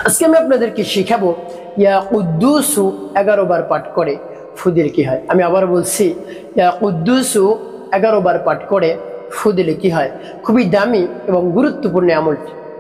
আজকে আমি আপনাদেরকে শেখাবো ইয়া কুদ্দুসু 11 বার পাঠ করে ফু দিলে কি হয়। আমি আবার বলছি, ইয়া কুদ্দুসু 11 বার পাঠ করে ফু দিলে কি হয়। খুবই দামি এবং গুরুত্বপূর্ণ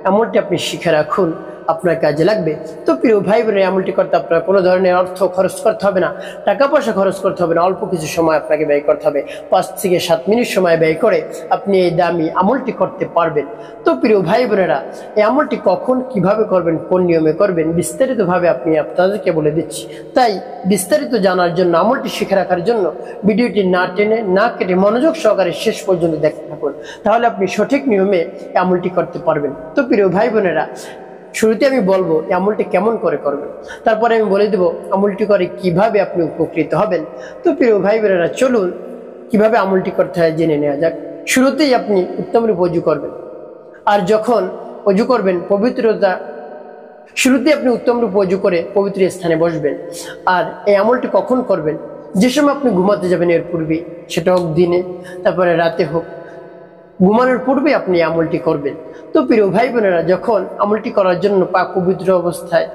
আমলটি আপনি শিখে রাখুন, আপনার কাজে লাগবে। তো প্রিয় ভাই বোনের, আমলটি করতে আপনার কোনো ধরনের অর্থ খরচ করতে হবে না, টাকা পয়সা খরচ করতে হবে না, অল্প কিছু সময় আপনাকে ব্যয় করতে হবে। 5 থেকে 7 মিনিট সময় ব্যয় করে আপনি এই দামি আমলটি করতে পারবেন। তো প্রিয় ভাই বোনেরা, এই আমলটি কখন কিভাবে করবেন, কোন নিয়মে করবেন, বিস্তারিতভাবে আপনি আপনাদেরকে বলে দিচ্ছি। তাই বিস্তারিত জানার জন্য, আমলটি শিখে রাখার জন্য ভিডিওটি না টেনে না কেটে মনোযোগ সহকারে শেষ পর্যন্ত দেখতে থাকুন, তাহলে আপনি সঠিক নিয়মে আমলটি করতে পারবেন। তো প্রিয় ভাই বোনেরা, শুরুতে আমি বলবো এই আমলটি কেমন করে করবেন, তারপরে আমি বলে দেবো আমলটি করে কিভাবে আপনি উপকৃত হবেন। তো প্রিয় ভাই বোনেরা, চলুন কিভাবে আমলটি করতে হয় জেনে নেওয়া যাক। শুরুতেই আপনি উত্তম রূপে অজু করবেন, আর যখন অজু করবেন শুরুতে আপনি উত্তম রূপে অজু করে পবিত্র স্থানে বসবেন। আর এই আমলটি কখন করবেন, যে সময় আপনি ঘুমাতে যাবেন এর পূর্বে, সেটা হোক দিনে, তারপরে রাতে হোক, ঘুমানোর পূর্বে আপনি আমলটি করবেন। তো প্রিয় ভাই বোনেরা, যখন আমলটি করার জন্য পাক পবিত্র অবস্থায়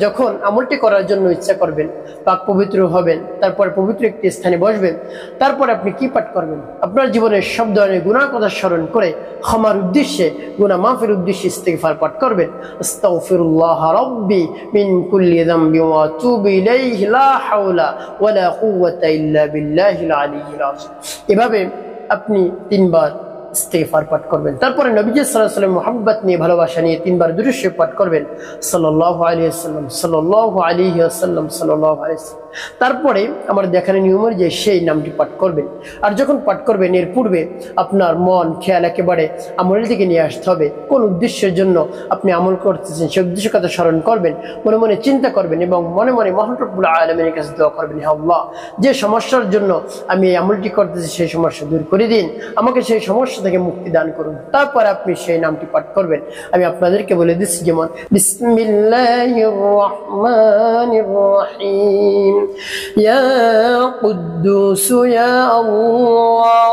যখন আমলটি করার জন্য ইচ্ছা করবেন, পাক পবিত্র হবেন, তারপর পবিত্র একটি স্থানে বসবেন, তারপর আপনি কি পাঠ করবেন, আপনার জীবনের সব ধরনের গুনাহ কথা স্মরণ করে ক্ষমার উদ্দেশ্যে, গুনাহ মাফের উদ্দেশ্যে ইস্তিগফার পাঠ করবেন। আস্তাগফিরুল্লাহ রাব্বি মিন কুল্লি যামবি ওয়া আতুবু ইলাইহি লা হাওলা ওয়ালা কুওয়াতা ইল্লা বিল্লাহিল আলিয়্যিল আযীম। এভাবে আপনি 3 বার ইস্তিগফার পাঠ করবেন। তারপরে নবীজি সাল্লাল্লাহু আলাইহি ওয়াসাল্লাম মুহাব্বত নিয়ে, ভালোবাসা নিয়ে 3 বার দুরূদ শরীফ পাঠ করবেন, সাল্লাল্লাহু আলাইহি ওয়াসাল্লাম সাল্লাল্লাহু আলাইহি ওয়াসাল্লাম সাল্লাল্লাহু আলাইহি ওয়াসাল্লাম। তারপরে আমার দেখানো নিয়ম অনুযায়ী সেই নামটি পাঠ করবেন। আর যখন পাঠ করবেন এর পূর্বে আপনার মন খেয়াল একেবারে আমলের দিকে নিয়ে আসতে হবে। কোন উদ্দেশ্যের জন্য আপনি আমল করতেছেন সেই উদ্দেশ্য কথা স্মরণ করবেন, মনে মনে চিন্তা করবেন এবং মনে মনে মহান রব্বুল আলামিনের কাছে দোয়া করবেন, হে আল্লাহ, যে সমস্যার জন্য আমি এই আমলটি করতেছি সেই সমস্যা দূর করে দিন, আমাকে সেই সমস্যা থেকে মুক্তি দান করুন। তারপর আপনি সেই নামটি পাঠ করবেন। আমি আপনাদেরকে বলে দিচ্ছি, যেমন বিসমিল্লাহির রহমানির রহিম, ইয়া কুদ্দুস ইয়া আল্লাহ,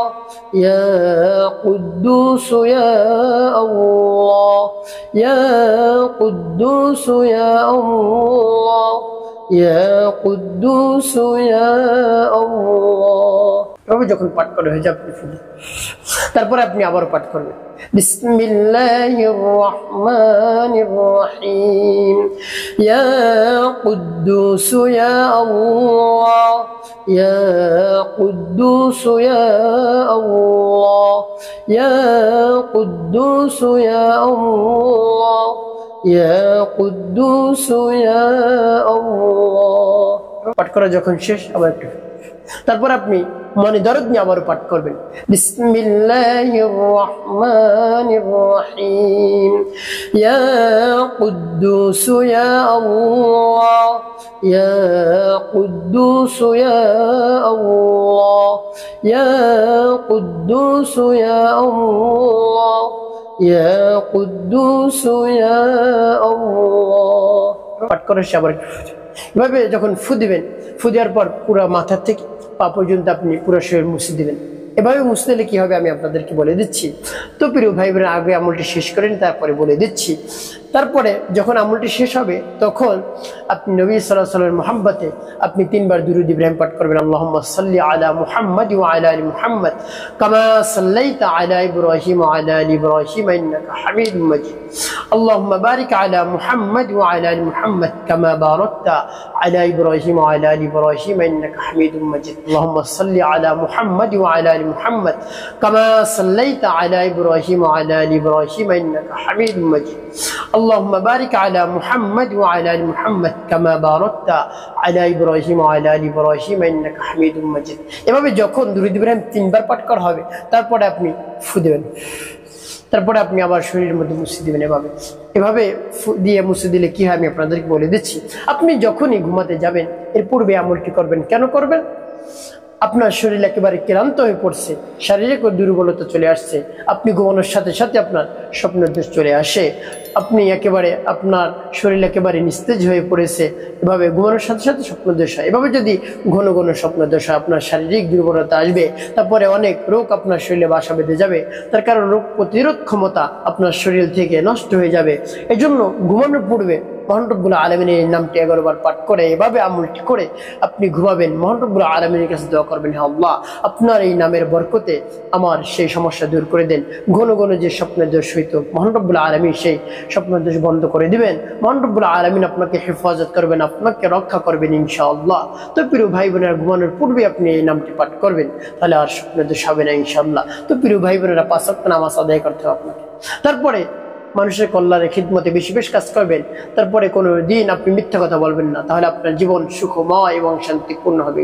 ইয়া কুদ্দুস ইয়া আল্লাহ, ইয়া কুদ্দুস ইয়া আল্লাহ, ইয়া কুদ্দুস ইয়া আল্লাহ। তবে যখন পাঠ করে হয়ে যাবে তারপরে আপনি আবার পাঠ করবেন, বিসমিল্লাহির রহমানির রহিম, ইয়া কুদ্দুস ইয়া আল্লাহ, ইয়া কুদ্দুস ইয়া আল্লাহ, ইয়া কুদ্দুস ইয়া আল্লাহ, ইয়া কুদ্দুস ইয়া আল্লাহ। পাঠ করা যখন শেষ, আবার একটু তারপর আপনি মনে দরদ নিয়ে আবার পাঠ করবেন, বিসমিল্লাহির রহমানির রহিম, ইয়া কুদ্দুস ইয়া আল্লাহ, ইয়া কুদ্দুস ইয়া আল্লাহ, ইয়া কুদ্দুস ইয়া আল্লাহ, ইয়া কুদ্দুস ইয়া আল্লাহ। পাঠ করার শেষে আবার এভাবে যখন ফু দিবেন, ফু দেওয়ার পর পুরো মাথা থেকে পা পর্যন্ত আপনি পুরো শরীর মুছে দিবেন। এভাবে মুছে দিলে কি হবে আমি আপনাদেরকে বলে দিচ্ছি। তো প্রিয় ভাই বোনেরা, আগে আমলটি শেষ করেন, তারপরে বলে দিচ্ছি। তারপরে যখন আমলটি শেষ হবে তখন আপনি নবী সাল্লাল্লাহু আলাইহি ওয়াসাল্লামের মুহাব্বতে আপনি 3 বার দুরূদ ইব্রাহিম পাঠ করবেন, আল্লাহুম্মা সাল্লি আলা মুহাম্মাদ ওয়া আলা আলি মুহাম্মাদ কামা সাল্লাইতা আলা ইব্রাহিম ওয়া আলা আলি ইব্রাহিম ইন্নাকা হামিদুম মাজিদ, আল্লাহুম্মা বারিক আলা মুহাম্মাদ ওয়া আলা আলি মুহাম্মাদ কামা বারাকতা আলা ইব্রাহিম ওয়া আলা আলি ইব্রাহিম ইন্নাকা হামিদুম মাজিদ, আল্লাহুম্মা সাল্লি আলা মুহাম্মাদ ওয়া আলা আলি মুহাম্মাদ কামা সাল্লাইতা আলা ইব্রাহিম ওয়া আলা আলি ইব্রাহিম ইন্নাকা হামিদুম মাজিদ, اللهم بارك على محمد وعلى ال محمد كما باركت على ابراهيم وعلى ال ابراهيم انك حميد مجيد। এভাবে যখন দুরূদ ইব্রাহিম 3 বার পাঠ করা হবে তারপরে আপনি ফু দিবেন, তারপরে আপনি আবার শরীরের মধ্যে মুছে দিবেন। এভাবে দিয়ে মুছে দিলে কি হয় আমি আপনাদেরকে বলে দিচ্ছি। আপনি যখনই ঘুমাতে যাবেন এর পূর্বে আমলটি করবেন। কেন করবেন? আপনার শরীর একেবারে ক্লান্ত হয়ে পড়ছে, শারীরিক দুর্বলতা চলে আসছে, আপনি ঘুমানোর সাথে সাথে আপনার স্বপ্নদোষ চলে আসে, আপনি একেবারে আপনার শরীর একেবারে নিস্তেজ হয়ে পড়েছে, এভাবে ঘুমানোর সাথে সাথে স্বপ্নদোষ হয়। এভাবে যদি ঘন ঘন স্বপ্নদোষ হয়, আপনার শারীরিক দুর্বলতা আসবে, তারপরে অনেক রোগ আপনার শরীরে বাসা বেঁধে যাবে, তার কারণ রোগ প্রতিরোধ ক্ষমতা আপনার শরীর থেকে নষ্ট হয়ে যাবে। এজন্য ঘুমানোর পূর্বে মহান রব্বুল আলামিনের এই নামটি 11 বার পাঠ করে এভাবে আমলটি করে আপনি ঘুমাবেন। মহান রব্বুল আলামিনের কাছে দোয়া করবেন, হে আল্লাহ, আপনার এই নামের বরকতে আমার সেই সমস্যা দূর করে দেন। ঘন ঘন যে স্বপ্নের দোষ হইতো, মহান রব্বুল আলামিন সেই স্বপ্নের দোষ বন্ধ করে দিবেন। মহান রব্বুল আলামিন আপনাকে হেফাজত করবেন, আপনাকে রক্ষা করবেন ইনশাআল্লাহ। তো প্রিয় ভাই বোনেরা, ঘুমানোর পূর্বে আপনি এই নামটি পাঠ করবেন, তাহলে আর স্বপ্নের দোষ হবে না ইনশাআল্লাহ। তো প্রিয় ভাই বোনেরা, 5 ওয়াক্ত নামাজ আদায় করতে হবে আপনাকে। তারপরে মানুষের কল্যাণে খিদমতে বেশি বেশি কাজ করবেন। তারপরে কোনো দিন আপনি মিথ্যা কথা বলবেন না, তাহলে আপনার জীবন সুখময় এবং শান্তিপূর্ণ হবে।